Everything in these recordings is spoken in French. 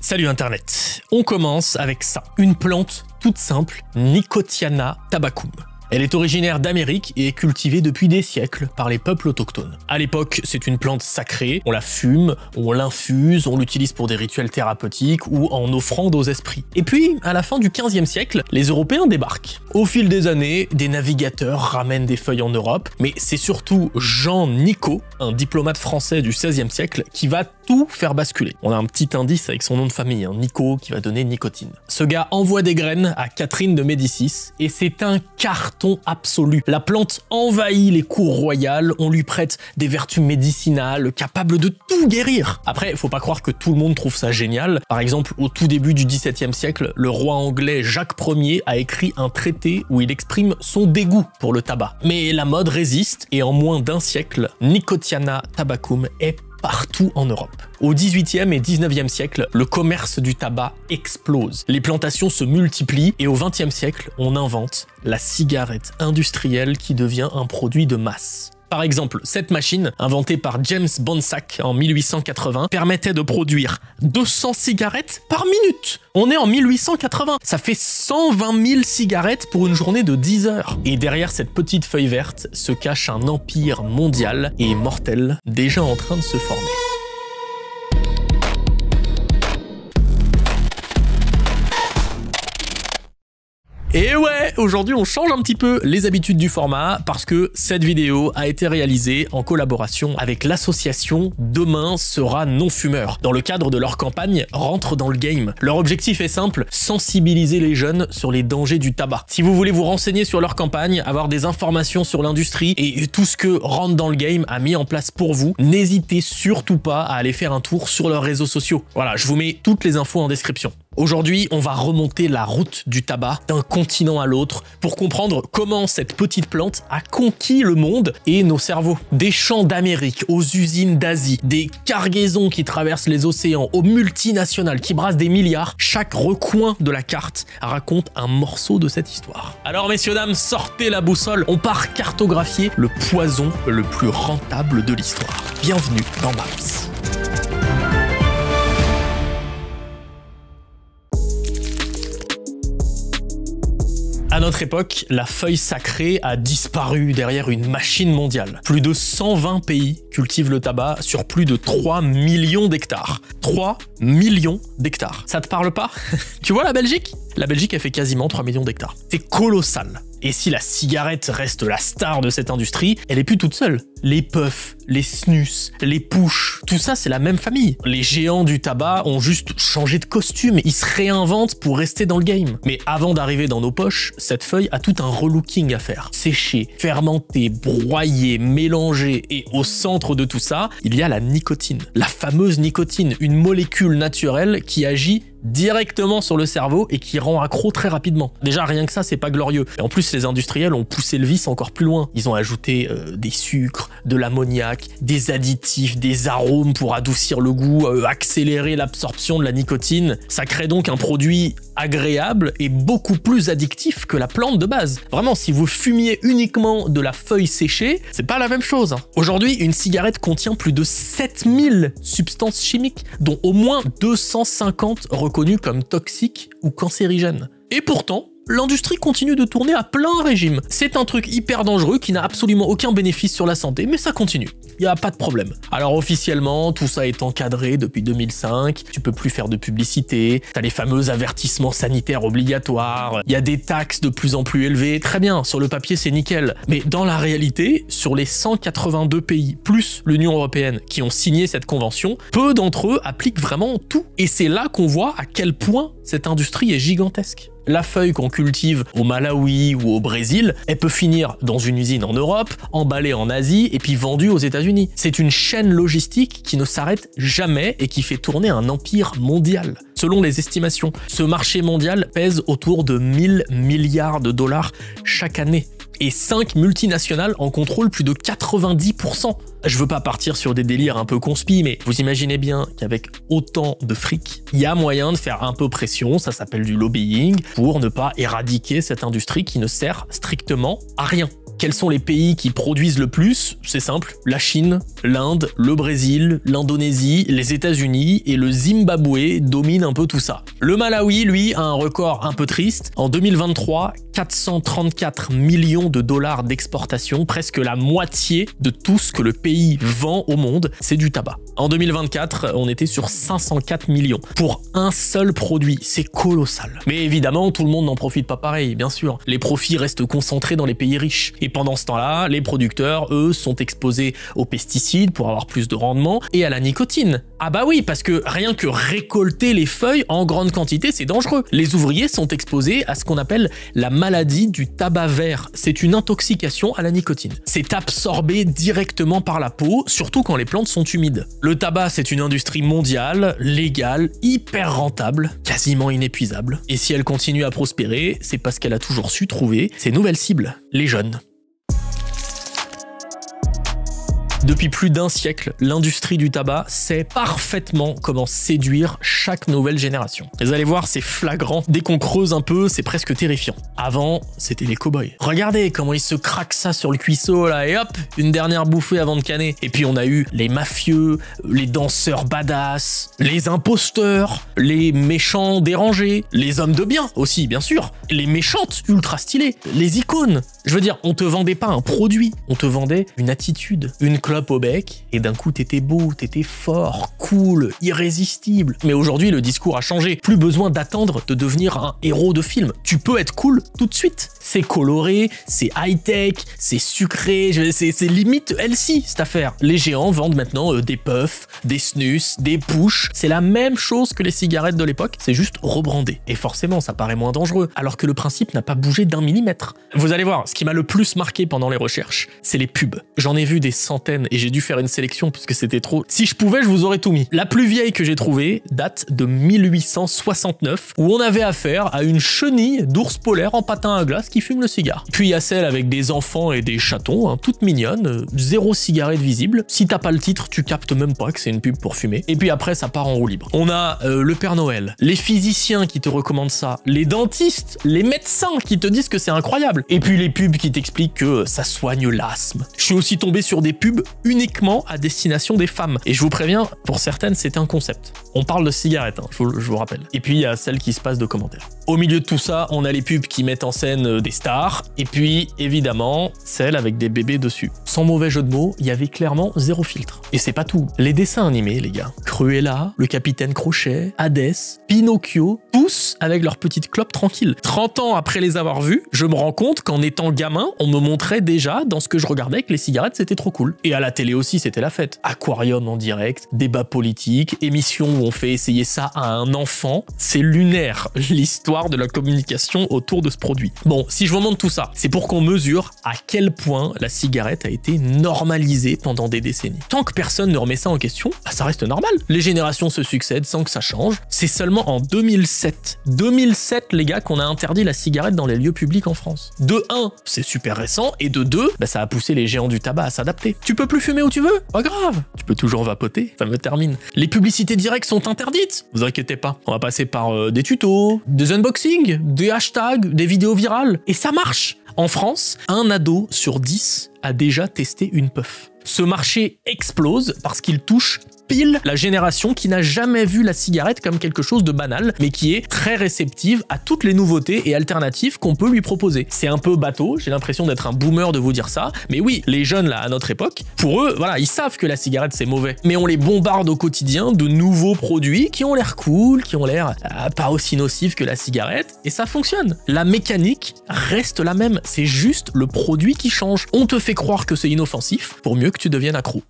Salut Internet, on commence avec ça, une plante toute simple, Nicotiana tabacum. Elle est originaire d'Amérique et est cultivée depuis des siècles par les peuples autochtones. À l'époque, c'est une plante sacrée, on la fume, on l'infuse, on l'utilise pour des rituels thérapeutiques ou en offrande aux esprits. Et puis, à la fin du XVe siècle, les Européens débarquent. Au fil des années, des navigateurs ramènent des feuilles en Europe, mais c'est surtout Jean Nicot, un diplomate français du XVIe siècle, qui va tout faire basculer. On a un petit indice avec son nom de famille, Nicot, qui va donner nicotine. Ce gars envoie des graines à Catherine de Médicis, et c'est un carton absolu. La plante envahit les cours royales, on lui prête des vertus médicinales, capables de tout guérir. Après, faut pas croire que tout le monde trouve ça génial. Par exemple, au tout début du XVIIe siècle, le roi anglais Jacques Ier a écrit un traité où il exprime son dégoût pour le tabac. Mais la mode résiste, et en moins d'un siècle, Nicotiana tabacum est partout en Europe. Au XVIIIe et XIXe siècle, le commerce du tabac explose. Les plantations se multiplient et au XXe siècle, on invente la cigarette industrielle qui devient un produit de masse. Par exemple, cette machine, inventée par James Bonsack en 1880, permettait de produire 200 cigarettes par minute. On est en 1880, ça fait 120 000 cigarettes pour une journée de 10 heures. Et derrière cette petite feuille verte se cache un empire mondial et mortel déjà en train de se former. Et ouais, aujourd'hui on change un petit peu les habitudes du format parce que cette vidéo a été réalisée en collaboration avec l'association Demain sera non-fumeur, dans le cadre de leur campagne Rentre dans le game. Leur objectif est simple, sensibiliser les jeunes sur les dangers du tabac. Si vous voulez vous renseigner sur leur campagne, avoir des informations sur l'industrie et tout ce que Rentre dans le game a mis en place pour vous, n'hésitez surtout pas à aller faire un tour sur leurs réseaux sociaux. Voilà, je vous mets toutes les infos en description. Aujourd'hui, on va remonter la route du tabac d'un continent à l'autre pour comprendre comment cette petite plante a conquis le monde et nos cerveaux. Des champs d'Amérique aux usines d'Asie, des cargaisons qui traversent les océans, aux multinationales qui brassent des milliards, chaque recoin de la carte raconte un morceau de cette histoire. Alors messieurs dames, sortez la boussole, on part cartographier le poison le plus rentable de l'histoire. Bienvenue dans Babs. À notre époque, la feuille sacrée a disparu derrière une machine mondiale. Plus de 120 pays cultivent le tabac sur plus de 3 millions d'hectares. 3 millions d'hectares. Ça te parle pas? Tu vois la Belgique? La Belgique a fait quasiment 3 millions d'hectares. C'est colossal. Et si la cigarette reste la star de cette industrie, elle est plus toute seule. Les puffs, les snus, les pushs, tout ça c'est la même famille. Les géants du tabac ont juste changé de costume, ils se réinventent pour rester dans le game. Mais avant d'arriver dans nos poches, cette feuille a tout un relooking à faire. Sécher, fermenter, broyer, mélanger, et au centre de tout ça, il y a la nicotine. La fameuse nicotine, une molécule naturelle qui agit directement sur le cerveau et qui rend accro très rapidement. Déjà rien que ça c'est pas glorieux. Et en plus les industriels ont poussé le vice encore plus loin. Ils ont ajouté des sucres, de l'ammoniac, des additifs, des arômes pour adoucir le goût, accélérer l'absorption de la nicotine. Ça crée donc un produit agréable et beaucoup plus addictif que la plante de base. Vraiment, si vous fumiez uniquement de la feuille séchée, c'est pas la même chose. Aujourd'hui, une cigarette contient plus de 7000 substances chimiques, dont au moins 250 reconnues comme toxiques ou cancérigènes. Et pourtant, l'industrie continue de tourner à plein régime. C'est un truc hyper dangereux qui n'a absolument aucun bénéfice sur la santé, mais ça continue. Il n'y a pas de problème. Alors officiellement, tout ça est encadré depuis 2005, tu peux plus faire de publicité, t'as les fameux avertissements sanitaires obligatoires, il y a des taxes de plus en plus élevées, très bien, sur le papier c'est nickel. Mais dans la réalité, sur les 182 pays, plus l'Union européenne, qui ont signé cette convention, peu d'entre eux appliquent vraiment tout. Et c'est là qu'on voit à quel point cette industrie est gigantesque. La feuille qu'on cultive au Malawi ou au Brésil, elle peut finir dans une usine en Europe, emballée en Asie et puis vendue aux États-Unis. C'est une chaîne logistique qui ne s'arrête jamais et qui fait tourner un empire mondial. Selon les estimations, ce marché mondial pèse autour de 1000 milliards de dollars chaque année. Et 5 multinationales en contrôlent plus de 90%. Je veux pas partir sur des délires un peu conspi, mais vous imaginez bien qu'avec autant de fric, il y a moyen de faire un peu pression, ça s'appelle du lobbying, pour ne pas éradiquer cette industrie qui ne sert strictement à rien. Quels sont les pays qui produisent le plus? C'est simple, la Chine, l'Inde, le Brésil, l'Indonésie, les États-Unis et le Zimbabwe dominent un peu tout ça. Le Malawi, lui, a un record un peu triste. En 2023, 434 millions de dollars d'exportation, presque la moitié de tout ce que le pays vend au monde, c'est du tabac. En 2024, on était sur 504 millions pour un seul produit, c'est colossal. Mais évidemment, tout le monde n'en profite pas pareil, bien sûr. Les profits restent concentrés dans les pays riches. Et pendant ce temps-là, les producteurs, eux, sont exposés aux pesticides pour avoir plus de rendement et à la nicotine. Ah bah oui, parce que rien que récolter les feuilles en grande quantité, c'est dangereux. Les ouvriers sont exposés à ce qu'on appelle la maladie du tabac vert. C'est une intoxication à la nicotine. C'est absorbé directement par la peau, surtout quand les plantes sont humides. Le tabac, c'est une industrie mondiale, légale, hyper rentable, quasiment inépuisable. Et si elle continue à prospérer, c'est parce qu'elle a toujours su trouver ses nouvelles cibles, les jeunes. Depuis plus d'un siècle, l'industrie du tabac sait parfaitement comment séduire chaque nouvelle génération. Vous allez voir, c'est flagrant. Dès qu'on creuse un peu, c'est presque terrifiant. Avant, c'était les cow-boys. Regardez comment ils se craquent ça sur le cuisseau, là, et hop, une dernière bouffée avant de canner. Et puis on a eu les mafieux, les danseurs badass, les imposteurs, les méchants dérangés, les hommes de bien aussi, bien sûr, les méchantes ultra stylées, les icônes. Je veux dire, on te vendait pas un produit, on te vendait une attitude, une clope au bec, et d'un coup t'étais beau, t'étais fort, cool, irrésistible. Mais aujourd'hui, le discours a changé. Plus besoin d'attendre de devenir un héros de film. Tu peux être cool tout de suite. C'est coloré, c'est high-tech, c'est sucré, c'est limite healthy cette affaire. Les géants vendent maintenant des puffs, des snus, des push. C'est la même chose que les cigarettes de l'époque, c'est juste rebrandé. Et forcément, ça paraît moins dangereux, alors que le principe n'a pas bougé d'un millimètre. Vous allez voir, ce qui m'a le plus marqué pendant les recherches, c'est les pubs. J'en ai vu des centaines et j'ai dû faire une sélection puisque c'était trop. Si je pouvais, je vous aurais tout mis. La plus vieille que j'ai trouvée date de 1869 où on avait affaire à une chenille d'ours polaire en patin à glace qui fume le cigare. Puis il y a celle avec des enfants et des chatons, hein, toute mignonne, zéro cigarette visible. Si t'as pas le titre, tu captes même pas que c'est une pub pour fumer. Et puis après, ça part en roue libre. On a le Père Noël, les physiciens qui te recommandent ça, les dentistes, les médecins qui te disent que c'est incroyable. Et puis les pubs qui t'expliquent que ça soigne l'asthme. Je suis aussi tombé sur des pubs uniquement à destination des femmes. Et je vous préviens, pour certaines, c'est un concept. On parle de cigarettes, hein, je vous rappelle. Et puis il y a celles qui se passent de commentaires. Au milieu de tout ça, on a les pubs qui mettent en scène des stars, et puis évidemment, celles avec des bébés dessus. Sans mauvais jeu de mots, il y avait clairement zéro filtre. Et c'est pas tout. Les dessins animés, les gars. Cruella, le Capitaine Crochet, Hades, Pinocchio, tous avec leur petite clope tranquille. 30 ans après les avoir vus, je me rends compte qu'en étant gamin, on me montrait déjà dans ce que je regardais que les cigarettes c'était trop cool. Et à la télé aussi, c'était la fête. Aquarium en direct, débat politique, émission où on fait essayer ça à un enfant. C'est lunaire, l'histoire de la communication autour de ce produit. Bon, si je vous montre tout ça, c'est pour qu'on mesure à quel point la cigarette a été normalisée pendant des décennies. Tant que personne ne remet ça en question, bah ça reste normal. Les générations se succèdent sans que ça change. C'est seulement en 2007, les gars, qu'on a interdit la cigarette dans les lieux publics en France. De 1, c'est super récent, et de 2, bah ça a poussé les géants du tabac à s'adapter. Tu peux plus fumer où tu veux, pas grave. Tu peux toujours vapoter, ça me termine. Les publicités directes sont interdites, vous inquiétez pas. On va passer par des tutos, des unboxings, des hashtags, des vidéos virales, et ça marche. En France, un ado sur 10 a déjà testé une puff. Ce marché explose parce qu'il touche pile la génération qui n'a jamais vu la cigarette comme quelque chose de banal, mais qui est très réceptive à toutes les nouveautés et alternatives qu'on peut lui proposer. C'est un peu bateau, j'ai l'impression d'être un boomer de vous dire ça, mais oui, les jeunes là, à notre époque, pour eux, voilà, ils savent que la cigarette c'est mauvais, mais on les bombarde au quotidien de nouveaux produits qui ont l'air cool, qui ont l'air pas aussi nocifs que la cigarette, et ça fonctionne. La mécanique reste la même, c'est juste le produit qui change. On te fait croire que c'est inoffensif pour mieux que tu deviennes accro.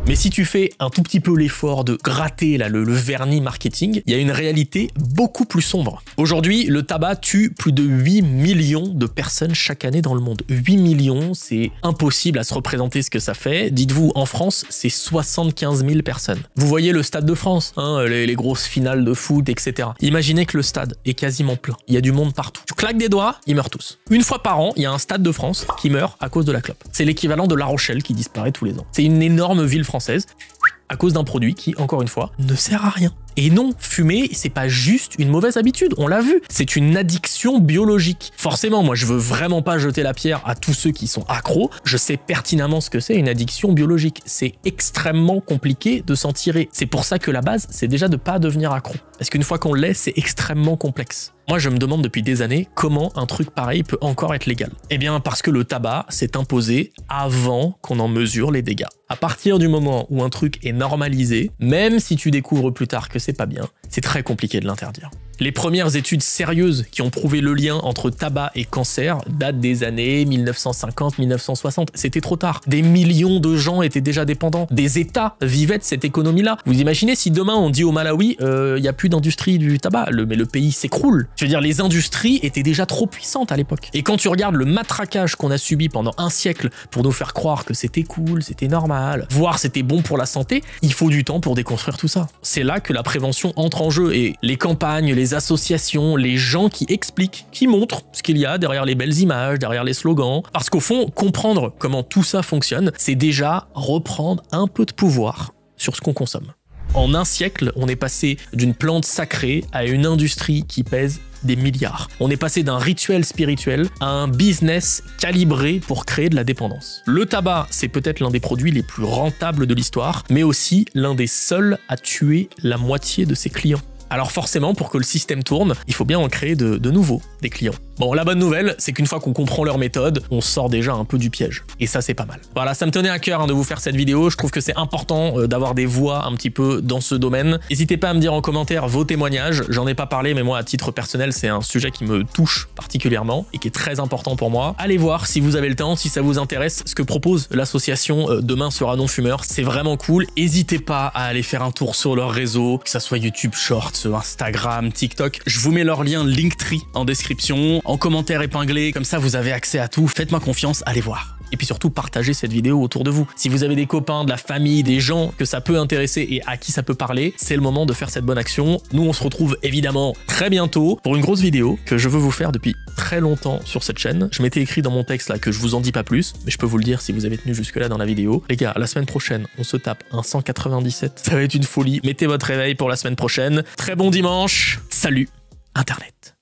Mais si tu fais un tout petit peu l'effort de gratter là, le vernis marketing, il y a une réalité beaucoup plus sombre. Aujourd'hui, le tabac tue plus de 8 millions de personnes chaque année dans le monde. 8 millions, c'est impossible à se représenter ce que ça fait. Dites-vous, en France, c'est 75 000 personnes. Vous voyez le Stade de France, hein, les grosses finales de foot, etc. Imaginez que le stade est quasiment plein. Il y a du monde partout. Tu claques des doigts, ils meurent tous. Une fois par an, il y a un Stade de France qui meurt à cause de la clope. C'est l'équivalent de La Rochelle qui disparaît tous les ans. C'est une énorme ville française. à cause d'un produit qui, encore une fois, ne sert à rien. Et non, fumer, c'est pas juste une mauvaise habitude, on l'a vu, c'est une addiction biologique. Forcément, moi je veux vraiment pas jeter la pierre à tous ceux qui sont accros, je sais pertinemment ce que c'est une addiction biologique. C'est extrêmement compliqué de s'en tirer. C'est pour ça que la base, c'est déjà de pas devenir accro. Parce qu'une fois qu'on l'est, c'est extrêmement complexe. Moi, je me demande depuis des années comment un truc pareil peut encore être légal. Eh bien, parce que le tabac s'est imposé avant qu'on en mesure les dégâts. À partir du moment où un truc est normalisé, même si tu découvres plus tard que c'est pas bien, c'est très compliqué de l'interdire. Les premières études sérieuses qui ont prouvé le lien entre tabac et cancer datent des années 1950-1960. C'était trop tard. Des millions de gens étaient déjà dépendants. Des États vivaient de cette économie-là. Vous imaginez si demain on dit au Malawi, il n'y a plus d'industrie du tabac, mais le pays s'écroule. Je veux dire, les industries étaient déjà trop puissantes à l'époque. Et quand tu regardes le matraquage qu'on a subi pendant un siècle pour nous faire croire que c'était cool, c'était normal, voire c'était bon pour la santé, il faut du temps pour déconstruire tout ça. C'est là que la prévention entre en jeu et les campagnes, les associations, les gens qui expliquent, qui montrent ce qu'il y a derrière les belles images, derrière les slogans. Parce qu'au fond, comprendre comment tout ça fonctionne, c'est déjà reprendre un peu de pouvoir sur ce qu'on consomme. En un siècle, on est passé d'une plante sacrée à une industrie qui pèse des milliards. On est passé d'un rituel spirituel à un business calibré pour créer de la dépendance. Le tabac, c'est peut-être l'un des produits les plus rentables de l'histoire, mais aussi l'un des seuls à tuer la moitié de ses clients. Alors forcément, pour que le système tourne, il faut bien en créer de nouveaux, des clients. Bon, la bonne nouvelle, c'est qu'une fois qu'on comprend leur méthode, on sort déjà un peu du piège. Et ça, c'est pas mal. Voilà, ça me tenait à cœur de vous faire cette vidéo. Je trouve que c'est important d'avoir des voix un petit peu dans ce domaine. N'hésitez pas à me dire en commentaire vos témoignages. J'en ai pas parlé, mais moi, à titre personnel, c'est un sujet qui me touche particulièrement et qui est très important pour moi. Allez voir si vous avez le temps, si ça vous intéresse, ce que propose l'association Demain sera non-fumeur. C'est vraiment cool. N'hésitez pas à aller faire un tour sur leurs réseaux, que ça soit YouTube Shorts, Instagram, TikTok. Je vous mets leur lien Linktree en description, en commentaire épinglé, comme ça vous avez accès à tout. Faites-moi confiance, allez voir. Et puis surtout, partagez cette vidéo autour de vous. Si vous avez des copains, de la famille, des gens que ça peut intéresser et à qui ça peut parler, c'est le moment de faire cette bonne action. Nous, on se retrouve évidemment très bientôt pour une grosse vidéo que je veux vous faire depuis très longtemps sur cette chaîne. Je m'étais écrit dans mon texte là que je vous en dis pas plus, mais je peux vous le dire si vous avez tenu jusque-là dans la vidéo. Les gars, la semaine prochaine, on se tape un 197. Ça va être une folie. Mettez votre réveil pour la semaine prochaine. Très bon dimanche. Salut, Internet.